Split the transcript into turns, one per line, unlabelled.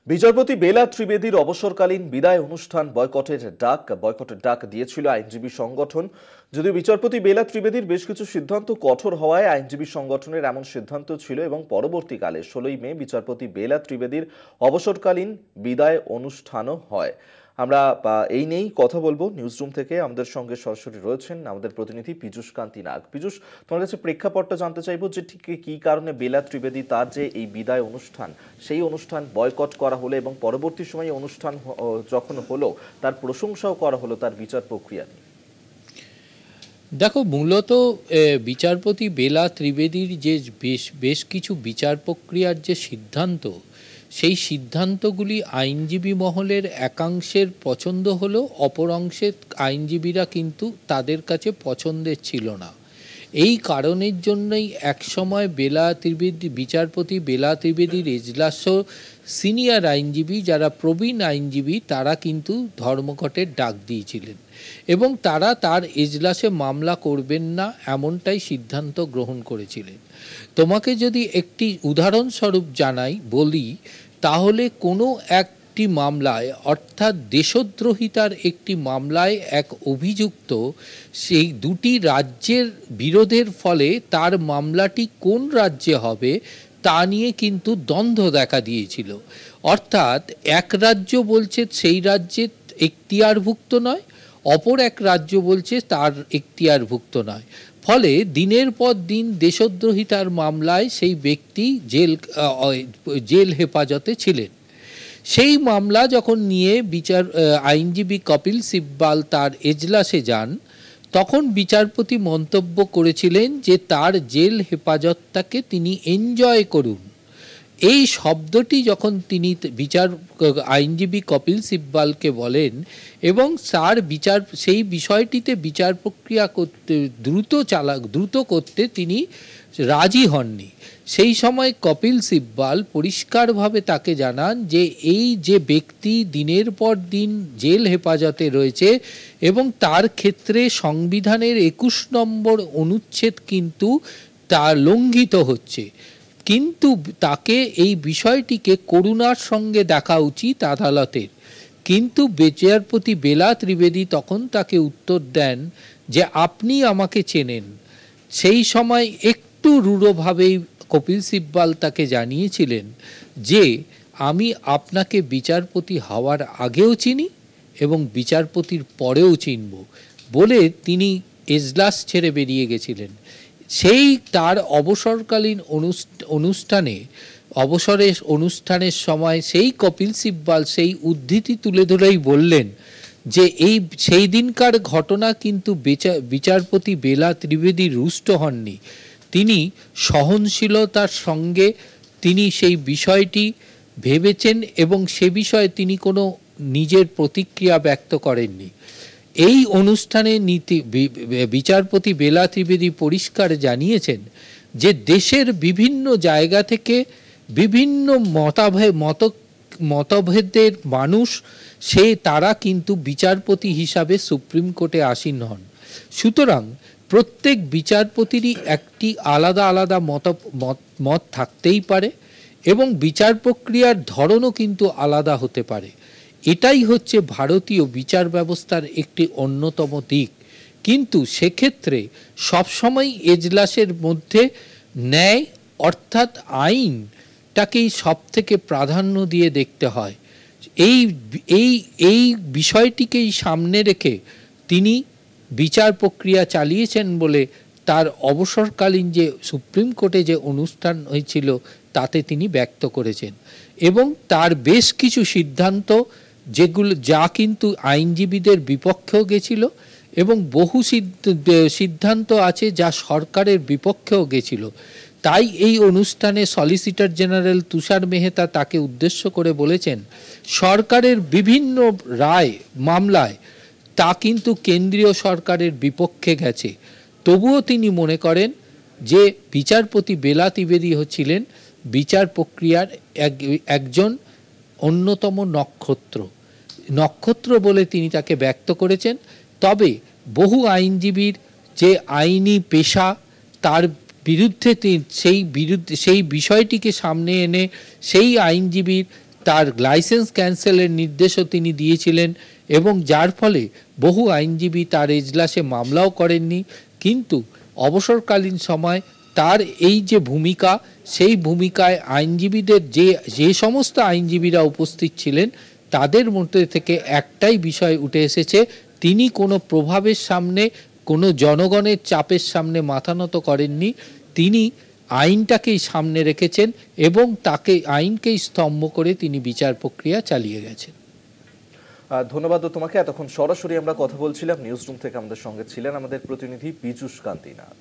বিচারপতি বেলা ত্রিবেদীর অবসরকালীন বিদায় অনুষ্ঠান বয়কটের ডাক দিয়েছিল আইনজীবী সংগঠন। যদিও বিচারপতি বেলা ত্রিবেদীর বেশ কিছু সিদ্ধান্ত কঠোর হওয়ায় আইনজীবী সংগঠনের এমন সিদ্ধান্ত ছিল এবং পরবর্তীকালে 16ই মে বিচারপতি বেলা ত্রিবেদীর অবসরকালীন বিদায় অনুষ্ঠানও হয়। আমরা এই নিয়েই কথা বলবো নিউজরুম থেকে। আমাদের সঙ্গে সরাসরি রয়েছেন আমাদের প্রতিনিধি পীযূষ কান্তি নাগ। পীযূষ, তোমার কাছে প্রেক্ষাপটটা জানতে চাইবো যে ঠিক কি কারণে বেলা ত্রিবেদী তার যে এই বিদায় অনুষ্ঠান, সেই অনুষ্ঠান বয়কট করা হলো এবং পরবর্তী সময়ে অনুষ্ঠান যখন হলো তার প্রশংসাও করা হলো তার বিচার প্রক্রিয়া নিয়ে।
দেখো, মূলত বিচারপতি বেলা ত্রিবেদীর যে বেশ কিছু বিচার প্রক্রিয়ার যে সিদ্ধান্ত, সেই সিদ্ধান্তগুলি আইনজীবী মহলের একাংশের পছন্দ হলো, অপর অংশের আইনজীবীরা কিন্তু তাদের কাছে পছন্দের ছিল না। এই কারণের জন্যই একসময় বিচারপতি বেলা ত্রিবেদীর এজলাসও সিনিয়র আইনজীবী, যারা প্রবীণ আইনজীবী, তারা কিন্তু ধর্মঘটের ডাক দিয়েছিলেন এবং তারা তার এজলাসে মামলা করবেন না এমনটাই সিদ্ধান্ত গ্রহণ করেছিলেন। তোমাকে যদি একটি উদাহরণস্বরূপ বলি, তাহলে কোনো একটি মামলায়, অর্থাৎ দেশদ্রোহিতার একটি মামলায় এক অভিযুক্ত সেই দুটি রাজ্যের বিরোধের ফলে তার মামলাটি কোন রাজ্যে হবে তা নিয়ে কিন্তু দ্বন্দ্ব দেখা দিয়েছিল। অর্থাৎ এক রাজ্য বলছে সেই রাজ্যে এখতিয়ারভুক্ত নয়, অপর এক রাজ্য বলছে তার এখতিয়ারভুক্ত নয়। ফলে দিনের পর দিন দেশদ্রোহিতার মামলায় সেই ব্যক্তি জেল হেফাজতে ছিলেন। সেই মামলা যখন নিয়ে আইনজীবী কপিল সিব্বাল তার এজলাসে যান, তখন বিচারপতি মন্তব্য করেছিলেন যে তার জেল হেফাজতটাকে তিনি এনজয় করুন। এই শব্দটি যখন তিনি আইনজীবী কপিল সিব্বালকে বলেন এবং সেই বিষয়টিতে বিচার প্রক্রিয়া করতে দ্রুত করতে তিনি রাজি হননি, সেই সময় কপিল সিব্বাল পরিষ্কারভাবে তাকে জানান যে এই যে ব্যক্তি দিনের পর দিন জেল হেফাজতে রয়েছে এবং তার ক্ষেত্রে সংবিধানের 21 নম্বর অনুচ্ছেদ কিন্তু তা লঙ্ঘিত হচ্ছে, কিন্তু তাকে এই বিষয়টিকে করুণার সঙ্গে দেখা উচিত আদালতের। কিন্তু বিচারপতি বেলা ত্রিবেদী তখন তাকে উত্তর দেন যে আপনি আমাকে চেনেন। সেই সময় একটু রূঢ়ভাবেই কপিল সিব্বাল তাকে জানিয়েছিলেন যে আমি আপনাকে বিচারপতি হওয়ার আগেও চিনি এবং বিচারপতির পরেও চিনব, বলে তিনি এজলাস ছেড়ে বেরিয়ে গেছিলেন। সেই তার অবসরকালীন অনুষ্ঠানের সময় সেই কপিল সিব্বাল সেই উদ্ধৃতি তুলে ধরেই বললেন যে সেই দিনকার ঘটনা কিন্তু বিচারপতি বেলা ত্রিবেদী রুষ্ট হননি, তিনি সহনশীলতার সঙ্গে তিনি সেই বিষয়টি ভেবেছেন এবং সে বিষয়ে তিনি কোনো নিজের প্রতিক্রিয়া ব্যক্ত করেননি। এই অনুষ্ঠানে বিচারপতি বেলা ত্রিবেদী পরিষ্কার জানিয়েছেন যে দেশের বিভিন্ন জায়গা থেকে বিভিন্ন মতভেদের মানুষ তারা কিন্তু বিচারপতি হিসাবে সুপ্রিম কোর্টে আসীন হন। সুতরাং প্রত্যেক বিচারপতিরই একটি আলাদা মত থাকতেই পারে এবং বিচার প্রক্রিয়ার ধরনও কিন্তু আলাদা হতে পারে। এটাই হচ্ছে ভারতীয় বিচার ব্যবস্থার একটি অন্যতম দিক। কিন্তু সেক্ষেত্রে সবসময় এজলাসের মধ্যে ন্যায় অর্থাৎ আইনটাকেই সব থেকে প্রাধান্য দিয়ে দেখতে হয়। এই বিষয়টিকেই সামনে রেখে তিনি বিচার প্রক্রিয়া চালিয়েছেন বলে তার অবসরকালীন যে সুপ্রিম কোর্টে যে অনুষ্ঠান হয়েছিল তাতে তিনি ব্যক্ত করেছেন এবং তার বেশ কিছু সিদ্ধান্ত যা কিন্তু আইনজীবীদের বিপক্ষেও গেছিল এবং বহু সিদ্ধান্ত আছে যা সরকারের বিপক্ষেও গেছিল। তাই এই অনুষ্ঠানে সলিসিটর জেনারেল তুষার মেহতা তাকে উদ্দেশ্য করে বলেছেন সরকারের বিভিন্ন মামলায় তা কিন্তু কেন্দ্রীয় সরকারের বিপক্ষে গেছে, তবুও তিনি মনে করেন যে বিচারপতি বেলা ত্রিবেদী ছিলেন বিচার প্রক্রিয়ার একজন অন্যতম নক্ষত্র বলে তিনি তাকে ব্যক্ত করেছেন। তবে বহু আইনজীবীর যে আইনি পেশা, তার বিরুদ্ধে সেই বিষয়টিকে সামনে এনে সেই আইনজীবীর তার লাইসেন্স ক্যান্সেলের নির্দেশও তিনি দিয়েছিলেন, এবং যার ফলে বহু আইনজীবী তার এজলাসে মামলাও করেননি। কিন্তু অবসরকালীন সময় তার এই যে ভূমিকা, সেই ভূমিকায় আইনজীবীদের যে সমস্ত আইনজীবীরা উপস্থিত ছিলেন তাদের মধ্যে থেকে একটাই বিষয় উঠে এসেছে, তিনি কোনো প্রভাবের সামনে, কোনো জনগণের চাপের সামনে মাথা নত করেননি। তিনি আইনটাকেই সামনে রেখেছেন এবং আইনকেই স্তম্ভ করে তিনি বিচার প্রক্রিয়া চালিয়ে গেছেন।
ধন্যবাদ তোমাকে। এতক্ষণ সরাসরি আমরা কথা বলছিলাম নিউজ রুম থেকে, আমাদের সঙ্গে ছিলেন আমাদের প্রতিনিধি পীযূষ কান্তি নাথ।